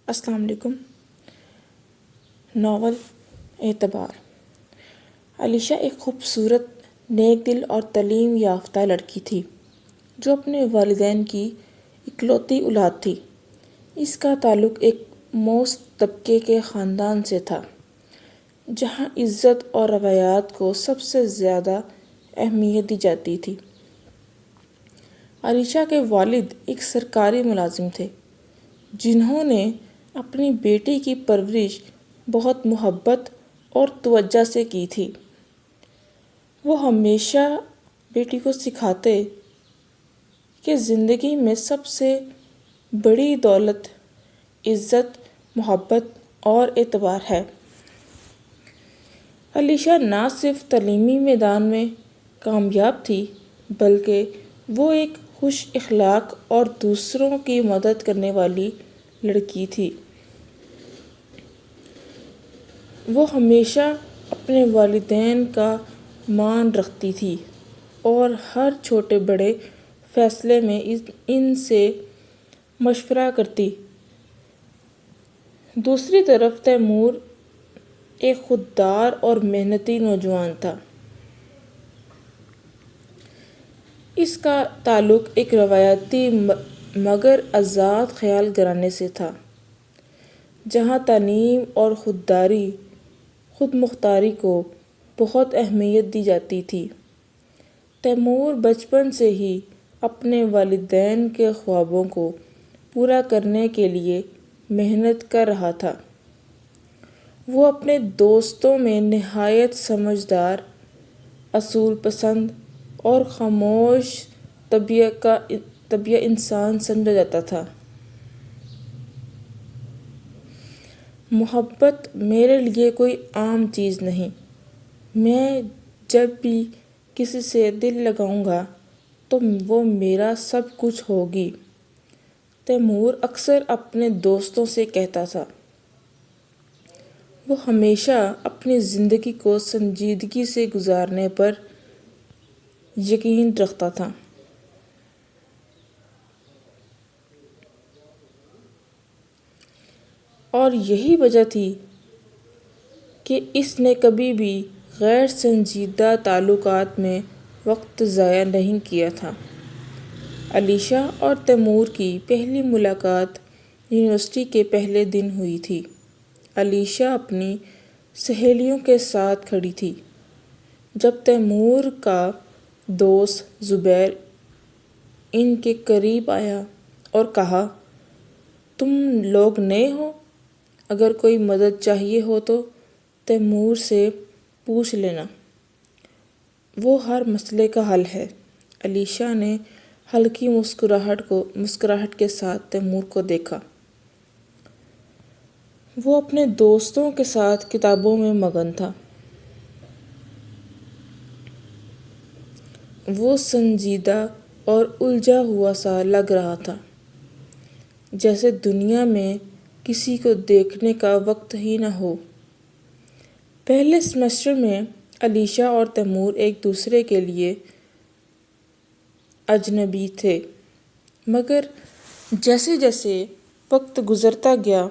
السلام علیکم۔ ناول اعتبار۔ علیشہ ایک خوبصورت، نیک دل اور تعلیم یافتہ لڑکی تھی جو اپنے والدین کی اکلوتی اولاد تھی۔ اس کا تعلق ایک موست طبقے کے خاندان سے تھا جہاں عزت اور روایات کو سب سے زیادہ اہمیت دی جاتی تھی۔ علیشہ کے والد ایک سرکاری ملازم تھے جنہوں نے اپنی بیٹی کی پرورش بہت محبت اور توجہ سے کی تھی۔ وہ ہمیشہ بیٹی کو سکھاتے کہ زندگی میں سب سے بڑی دولت عزت، محبت اور اعتبار ہے۔ علیشہ نہ صرف تعلیمی میدان میں کامیاب تھی بلکہ وہ ایک خوش اخلاق اور دوسروں کی مدد کرنے والی لڑکی تھی۔ وہ ہمیشہ اپنے والدین کا مان رکھتی تھی اور ہر چھوٹے بڑے فیصلے میں ان سے مشورہ کرتی۔ دوسری طرف تیمور ایک خوددار اور محنتی نوجوان تھا۔ اس کا تعلق ایک روایتی مگر آزاد خیال گھرانے سے تھا جہاں تعلیم اور خود مختاری کو بہت اہمیت دی جاتی تھی۔ تیمور بچپن سے ہی اپنے والدین کے خوابوں کو پورا کرنے کے لیے محنت کر رہا تھا۔ وہ اپنے دوستوں میں نہایت سمجھدار، اصول پسند اور خاموش طبع انسان سمجھا جاتا تھا۔ محبت میرے لیے کوئی عام چیز نہیں۔ میں جب بھی کسی سے دل لگاؤں گا تو وہ میرا سب کچھ ہوگی، تیمور اکثر اپنے دوستوں سے کہتا تھا۔ وہ ہمیشہ اپنی زندگی کو سنجیدگی سے گزارنے پر یقین رکھتا تھا۔ اور یہی وجہ تھی کہ اس نے کبھی بھی غیر سنجیدہ تعلقات میں وقت ضائع نہیں کیا تھا۔ علیشہ اور تیمور کی پہلی ملاقات یونیورسٹی کے پہلے دن ہوئی تھی۔ علیشہ اپنی سہیلیوں کے ساتھ کھڑی تھی جب تیمور کا دوست زبیر ان کے قریب آیا اور کہا، "تم لوگ نئے ہو، اگر کوئی مدد چاہیے ہو تو تیمور سے پوچھ لینا، وہ ہر مسئلے کا حل ہے۔" علیشہ نے ہلکی مسکراہٹ کے ساتھ تیمور کو دیکھا۔ وہ اپنے دوستوں کے ساتھ کتابوں میں مگن تھا۔ وہ سنجیدہ اور الجھا ہوا سا لگ رہا تھا، جیسے دنیا میں کسی کو دیکھنے کا وقت ہی نہ ہو۔ پہلے سیمسٹر میں علیشہ اور تیمور ایک دوسرے کے لیے اجنبی تھے، مگر جیسے جیسے وقت گزرتا گیا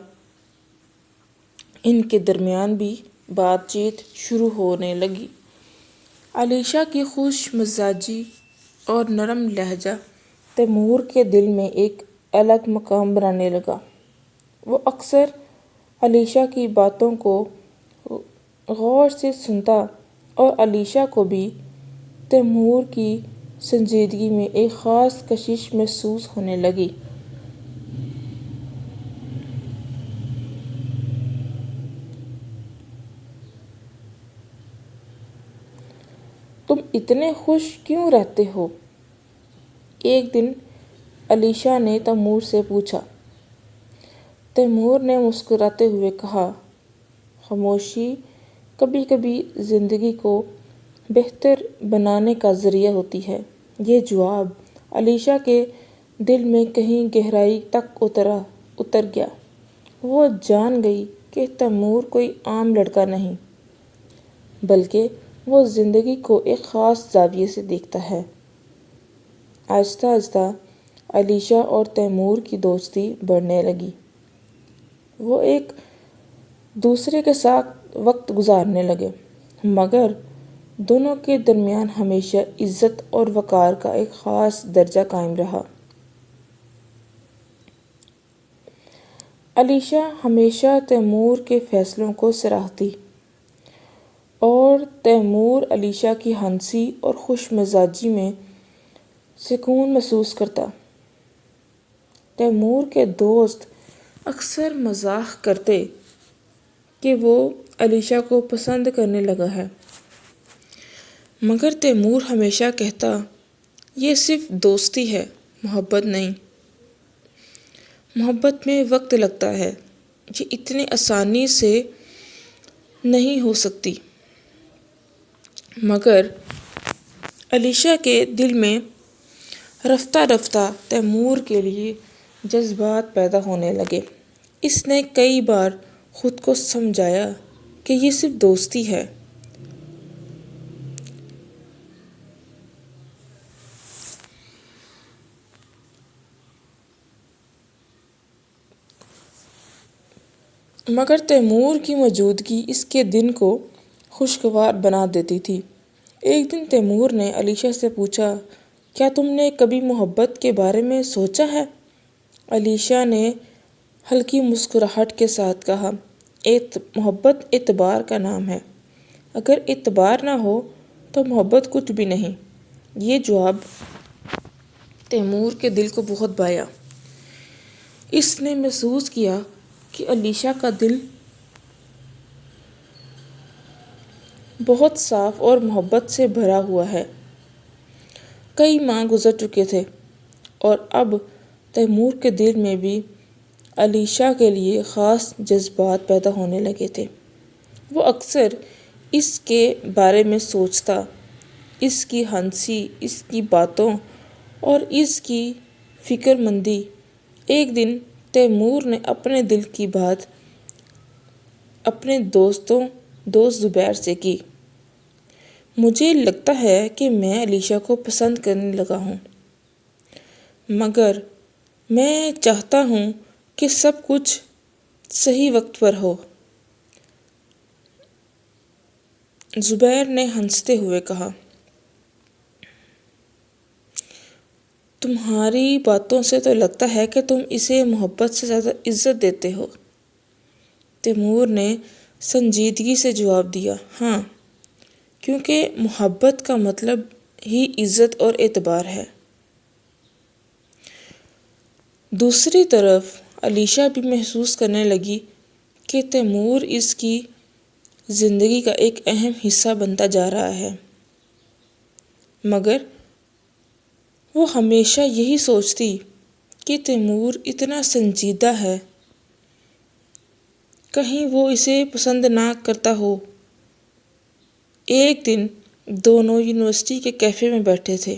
ان کے درمیان بھی بات چیت شروع ہونے لگی۔ علیشہ کی خوش مزاجی اور نرم لہجہ تیمور کے دل میں ایک الگ مقام بنانے لگا۔ وہ اکثر علیشہ کی باتوں کو غور سے سنتا اور علیشہ کو بھی تیمور کی سنجیدگی میں ایک خاص کشش محسوس ہونے لگی۔ "تم اتنے خوش کیوں رہتے ہو؟" ایک دن علیشہ نے تیمور سے پوچھا۔ تیمور نے مسکراتے ہوئے کہا، "خاموشی کبھی کبھی زندگی کو بہتر بنانے کا ذریعہ ہوتی ہے۔" یہ جواب علیشہ کے دل میں کہیں گہرائی تک اتر گیا۔ وہ جان گئی کہ تیمور کوئی عام لڑکا نہیں، بلکہ وہ زندگی کو ایک خاص زاویے سے دیکھتا ہے۔ آہستہ آہستہ علیشہ اور تیمور کی دوستی بڑھنے لگی۔ وہ ایک دوسرے کے ساتھ وقت گزارنے لگے، مگر دونوں کے درمیان ہمیشہ عزت اور وقار کا ایک خاص درجہ قائم رہا۔ علیشہ ہمیشہ تیمور کے فیصلوں کو سراہتی اور تیمور علیشہ کی ہنسی اور خوش مزاجی میں سکون محسوس کرتا۔ تیمور کے دوست اکثر مزاح کرتے کہ وہ علیشہ کو پسند کرنے لگا ہے، مگر تیمور ہمیشہ کہتا، یہ صرف دوستی ہے، محبت نہیں۔ محبت میں وقت لگتا ہے، یہ اتنی آسانی سے نہیں ہو سکتی۔ مگر علیشہ کے دل میں رفتہ رفتہ تیمور کے لیے جذبات پیدا ہونے لگے۔ اس نے کئی بار خود کو سمجھایا کہ یہ صرف دوستی ہے۔ مگر تیمور کی موجودگی اس کے دن کو خوشگوار بنا دیتی تھی۔ ایک دن تیمور نے علیشہ سے پوچھا، کیا تم نے کبھی محبت کے بارے میں سوچا ہے؟ علیشہ نے ہلکی مسکراہٹ کے ساتھ کہا، محبت اعتبار کا نام ہے، اگر اعتبار نہ ہو تو محبت کچھ بھی نہیں۔ یہ جواب تیمور کے دل کو بہت بھایا۔ اس نے محسوس کیا کہ علیشہ کا دل بہت صاف اور محبت سے بھرا ہوا ہے۔ کئی ماہ گزر چکے تھے اور اب تیمور کے دل میں بھی علیشہ کے لیے خاص جذبات پیدا ہونے لگے تھے۔ وہ اکثر اس کے بارے میں سوچتا، اس کی ہنسی، اس کی باتوں اور اس کی فکر مندی۔ ایک دن تیمور نے اپنے دل کی بات اپنے دوست زبیر سے کی، مجھے لگتا ہے کہ میں علیشہ کو پسند کرنے لگا ہوں، مگر میں چاہتا ہوں کہ سب کچھ صحیح وقت پر ہو۔ زبیر نے ہنستے ہوئے کہا، تمہاری باتوں سے تو لگتا ہے کہ تم اسے محبت سے زیادہ عزت دیتے ہو۔ تیمور نے سنجیدگی سے جواب دیا، ہاں، کیونکہ محبت کا مطلب ہی عزت اور اعتبار ہے۔ دوسری طرف علیشہ بھی محسوس کرنے لگی کہ تیمور اس کی زندگی کا ایک اہم حصہ بنتا جا رہا ہے، مگر وہ ہمیشہ یہی سوچتی کہ تیمور اتنا سنجیدہ ہے، کہیں وہ اسے پسند نہ کرتا ہو۔ ایک دن دونوں یونیورسٹی کے کیفے میں بیٹھے تھے،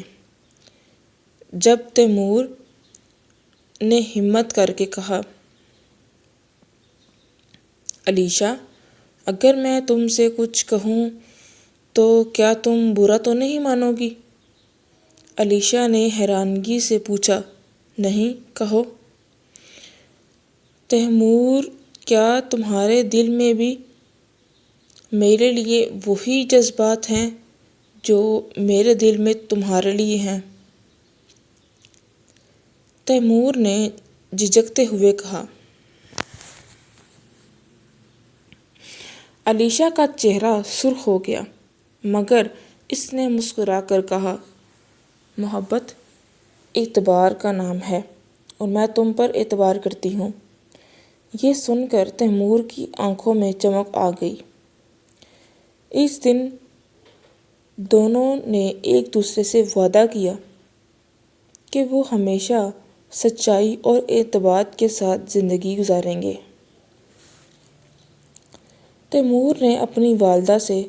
جب تیمور نے ہمت کر کے کہا، علیشہ، اگر میں تم سے کچھ کہوں تو کیا تم برا تو نہیں مانو گی؟ علیشہ نے حیرانگی سے پوچھا، نہیں، کہو۔ تیمور، کیا تمہارے دل میں بھی میرے لیے وہی جذبات ہیں جو میرے دل میں تمہارے لیے ہیں؟ تیمور نے جھجکتے ہوئے کہا۔ علیشہ کا چہرہ سرخ ہو گیا، مگر اس نے مسکرا کر کہا، محبت اعتبار کا نام ہے اور میں تم پر اعتبار کرتی ہوں۔ یہ سن کر تیمور کی آنکھوں میں چمک آ گئی۔ اس دن دونوں نے ایک دوسرے سے وعدہ کیا کہ وہ ہمیشہ سچائی اور اعتماد کے ساتھ زندگی گزاریں گے۔ تیمور نے اپنی والدہ سے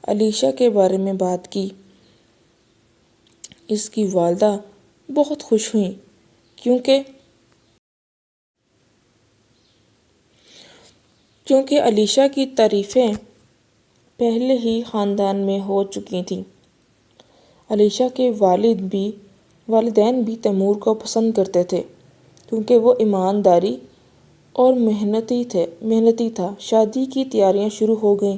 علیشہ کے بارے میں بات کی۔ اس کی والدہ بہت خوش ہوئیں کیونکہ علیشہ کی تعریفیں پہلے ہی خاندان میں ہو چکی تھیں۔ علیشہ کے والدین بھی تیمور کو پسند کرتے تھے کیونکہ وہ ایمانداری اور محنتی تھا۔ شادی کی تیاریاں شروع ہو گئیں،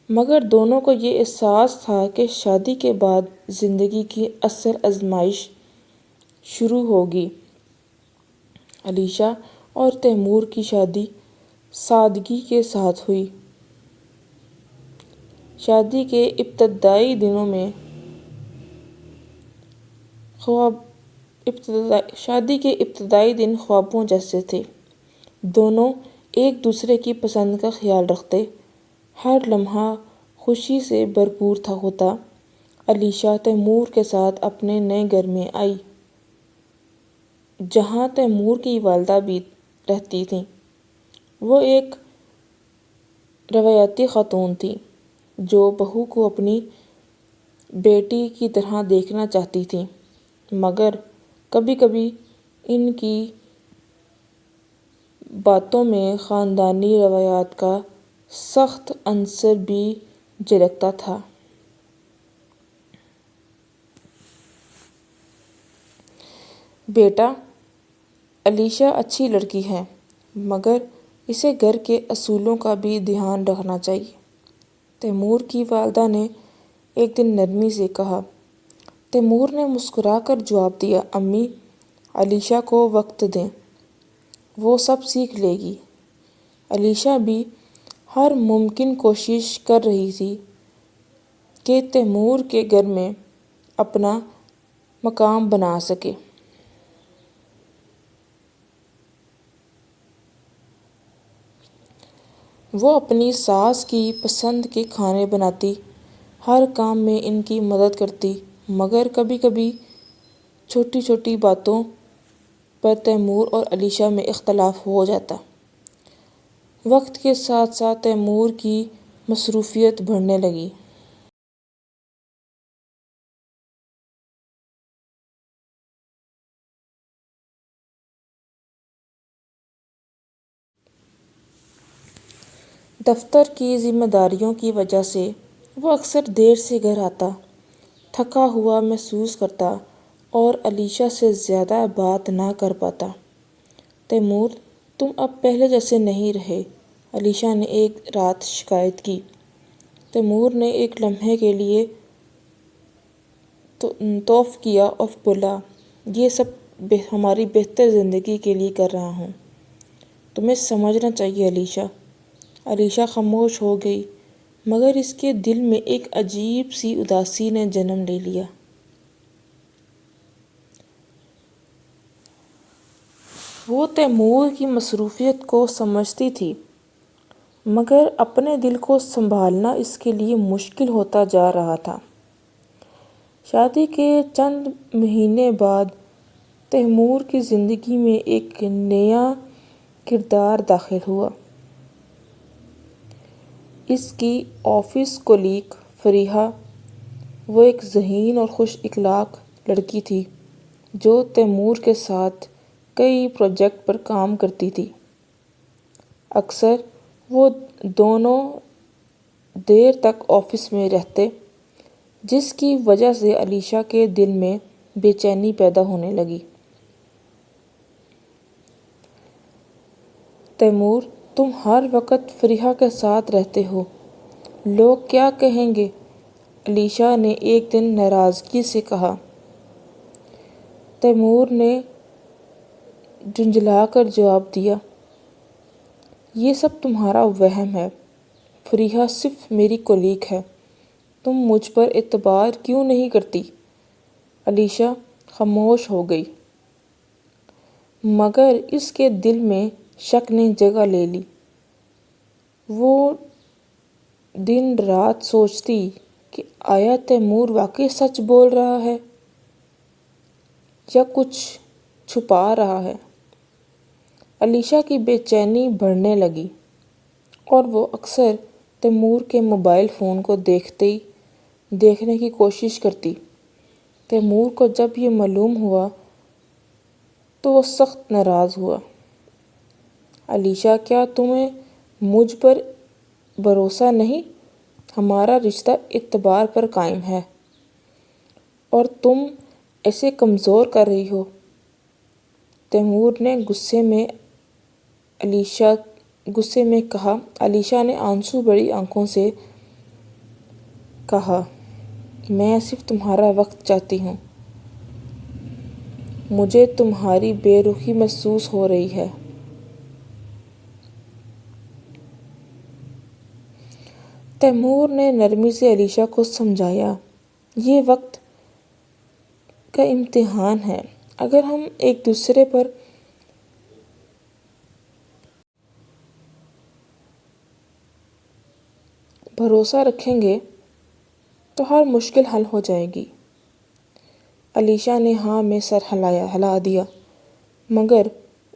مگر دونوں کو یہ احساس تھا کہ شادی کے بعد زندگی کی اصل آزمائش شروع ہوگی۔ علیشہ اور تیمور کی شادی سادگی کے ساتھ ہوئی۔ شادی کے ابتدائی دن خوابوں جیسے تھے۔ دونوں ایک دوسرے کی پسند کا خیال رکھتے، ہر لمحہ خوشی سے بھرپور ہوتا۔ علیشہ تیمور کے ساتھ اپنے نئے گھر میں آئی، جہاں تیمور کی والدہ بھی رہتی تھیں۔ وہ ایک روایتی خاتون تھیں جو بہو کو اپنی بیٹی کی طرح دیکھنا چاہتی تھیں، مگر کبھی کبھی ان کی باتوں میں خاندانی روایات کا سخت عنصر بھی جھلکتا تھا۔ بیٹا، علیشہ اچھی لڑکی ہے، مگر اسے گھر کے اصولوں کا بھی دھیان رکھنا چاہیے، تیمور کی والدہ نے ایک دن نرمی سے کہا۔ تیمور نے مسکرا کر جواب دیا، امی، علیشہ کو وقت دیں، وہ سب سیکھ لے گی۔ علیشہ بھی ہر ممکن کوشش کر رہی تھی کہ تیمور کے گھر میں اپنا مقام بنا سکے۔ وہ اپنی ساس کی پسند کے کھانے بناتی، ہر کام میں ان کی مدد کرتی، مگر کبھی کبھی چھوٹی چھوٹی باتوں پر تیمور اور علیشہ میں اختلاف ہو جاتا۔ وقت کے ساتھ ساتھ تیمور کی مصروفیت بڑھنے لگی۔ دفتر کی ذمہ داریوں کی وجہ سے وہ اکثر دیر سے گھر آتا، تھکا ہوا محسوس کرتا اور علیشہ سے زیادہ بات نہ کر پاتا۔ تیمور، تم اب پہلے جیسے نہیں رہے، علیشہ نے ایک رات شکایت کی۔ تیمور نے ایک لمحے کے لیے توف کیا اور بولا، یہ سب ہماری بہتر زندگی کے لیے کر رہا ہوں، تمہیں سمجھنا چاہیے علیشہ۔ علیشہ خاموش ہو گئی، مگر اس کے دل میں ایک عجیب سی اداسی نے جنم لے لیا۔ وہ تیمور کی مصروفیت کو سمجھتی تھی، مگر اپنے دل کو سنبھالنا اس کے لیے مشکل ہوتا جا رہا تھا۔ شادی کے چند مہینے بعد تیمور کی زندگی میں ایک نیا کردار داخل ہوا۔ اس کی آفس کولیگ فریحہ، وہ ایک ذہین اور خوش اخلاق لڑکی تھی جو تیمور کے ساتھ کئی پروجیکٹ پر کام کرتی تھی۔ اکثر وہ دونوں دیر تک آفس میں رہتے، جس کی وجہ سے علیشہ کے دل میں بے چینی پیدا ہونے لگی۔ تیمور، تم ہر وقت فریحہ کے ساتھ رہتے ہو، لوگ کیا کہیں گے؟ علیشہ نے ایک دن ناراضگی سے کہا۔ تیمور نے جھنجھلا کر جواب دیا، یہ سب تمہارا وہم ہے، فریحہ صرف میری کولیگ ہے، تم مجھ پر اعتبار کیوں نہیں کرتی؟ علیشہ خاموش ہو گئی، مگر اس کے دل میں شک نے جگہ لے لی۔ وہ دن رات سوچتی کہ آیا تیمور واقعی سچ بول رہا ہے یا کچھ چھپا رہا ہے۔ علیشہ کی بے چینی بڑھنے لگی اور وہ اکثر تیمور کے موبائل فون کو دیکھنے کی کوشش کرتی۔ تیمور کو جب یہ معلوم ہوا تو وہ سخت ناراض ہوا۔ علیشہ، کیا تمہیں مجھ پر بھروسہ نہیں؟ ہمارا رشتہ اعتبار پر قائم ہے اور تم اسے کمزور کر رہی ہو۔ تیمور نے غصے میں کہا۔ علیشا نے آنسو بھری آنکھوں سے کہا، میں صرف تمہارا وقت چاہتی ہوں، مجھے تمہاری بے رخی محسوس ہو رہی ہے۔ تیمور نے نرمی سے علیشا کو سمجھایا، یہ وقت کا امتحان ہے، اگر ہم ایک دوسرے پر بھروسہ رکھیں گے تو ہر مشکل حل ہو جائے گی۔ علیشا نے ہاں میں سر ہلا دیا، مگر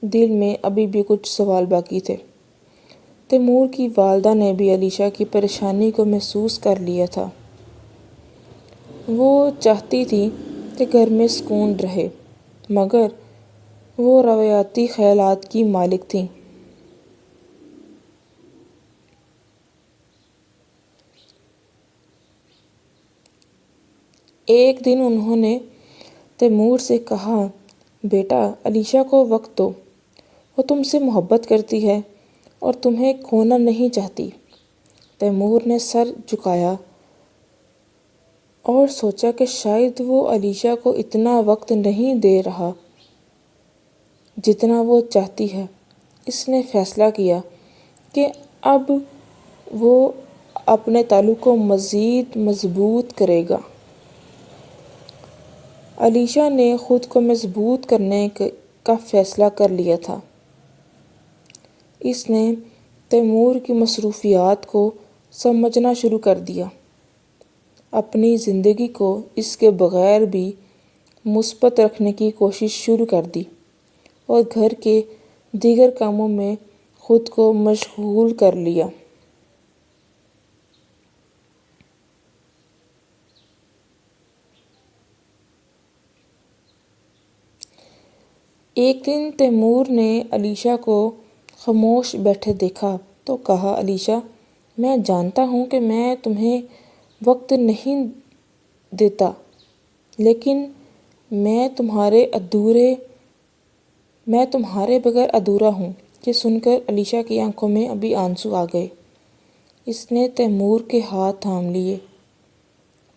دل میں ابھی بھی کچھ سوال باقی تھے۔ تیمور کی والدہ نے بھی علیشا کی پریشانی کو محسوس کر لیا تھا۔ وہ چاہتی تھی کہ گھر میں سکون رہے، مگر وہ روایتی خیالات کی مالک تھیں۔ ایک دن انہوں نے تیمور سے کہا، بیٹا، علیشا کو وقت دو، وہ تم سے محبت کرتی ہے اور تمہیں کھونا نہیں چاہتی۔ تیمور نے سر جھکایا اور سوچا کہ شاید وہ علیشا کو اتنا وقت نہیں دے رہا جتنا وہ چاہتی ہے۔ اس نے فیصلہ کیا کہ اب وہ اپنے تعلق کو مزید مضبوط کرے گا۔ علیشا نے خود کو مضبوط کرنے کا فیصلہ کر لیا تھا۔ اس نے تیمور کی مصروفیات کو سمجھنا شروع کر دیا، اپنی زندگی کو اس کے بغیر بھی مثبت رکھنے کی کوشش شروع کر دی اور گھر کے دیگر کاموں میں خود کو مشغول کر لیا۔ ایک دن تیمور نے علیشا کو خاموش بیٹھے دیکھا تو کہا، علیشا، میں جانتا ہوں کہ میں تمہیں وقت نہیں دیتا، لیکن میں تمہارے بغیر ادھورا ہوں۔ یہ سن کر علیشا کی آنکھوں میں ابھی آنسو آ گئے۔ اس نے تیمور کے ہاتھ تھام لیے۔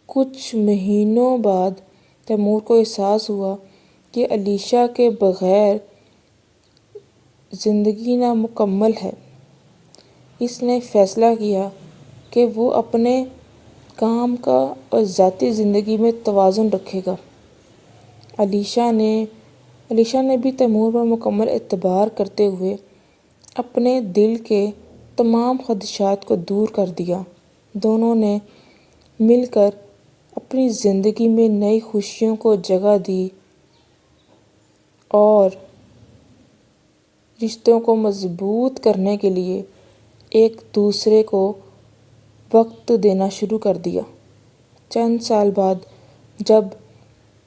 کچھ مہینوں بعد تیمور کو احساس ہوا کہ علیشا کے بغیر زندگی نامکمل ہے۔ اس نے فیصلہ کیا کہ وہ اپنے کام کا اور ذاتی زندگی میں توازن رکھے گا۔ علیشا نے بھی تیمور پر مکمل اعتبار کرتے ہوئے اپنے دل کے تمام خدشات کو دور کر دیا۔ دونوں نے مل کر اپنی زندگی میں نئی خوشیوں کو جگہ دی اور رشتوں کو مضبوط کرنے کے لیے ایک دوسرے کو وقت دینا شروع کر دیا۔ چند سال بعد جب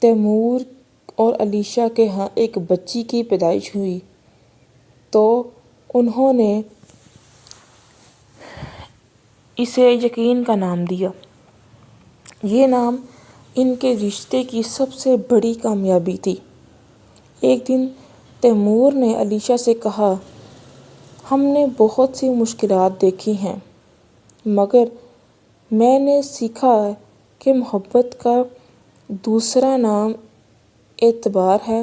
تیمور اور علیشا کے ہاں ایک بچی کی پیدائش ہوئی تو انہوں نے اسے یقین کا نام دیا۔ یہ نام ان کے رشتے کی سب سے بڑی کامیابی تھی۔ ایک دن تیمور نے علیشا سے کہا، ہم نے بہت سی مشکلات دیکھی ہیں، مگر میں نے سیکھا کہ محبت کا دوسرا نام اعتبار ہے۔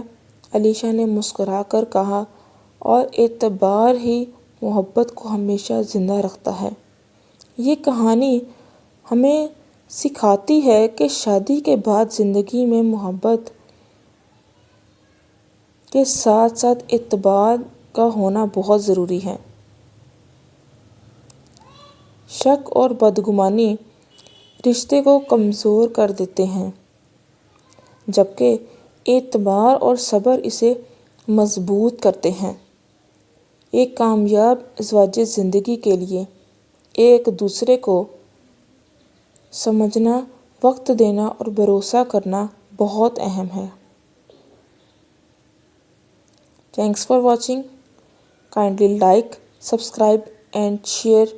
علیشا نے مسکرا کر کہا، اور اعتبار ہی محبت کو ہمیشہ زندہ رکھتا ہے۔ یہ کہانی ہمیں سکھاتی ہے کہ شادی کے بعد زندگی میں محبت کے ساتھ ساتھ اعتبار کا ہونا بہت ضروری ہے۔ شک اور بدگمانی رشتے کو کمزور کر دیتے ہیں، جبکہ اعتبار اور صبر اسے مضبوط کرتے ہیں۔ ایک کامیاب ازدواجی زندگی کے لیے ایک دوسرے کو سمجھنا، وقت دینا اور بھروسہ کرنا بہت اہم ہے۔ Thanks for watching. Kindly like, subscribe and share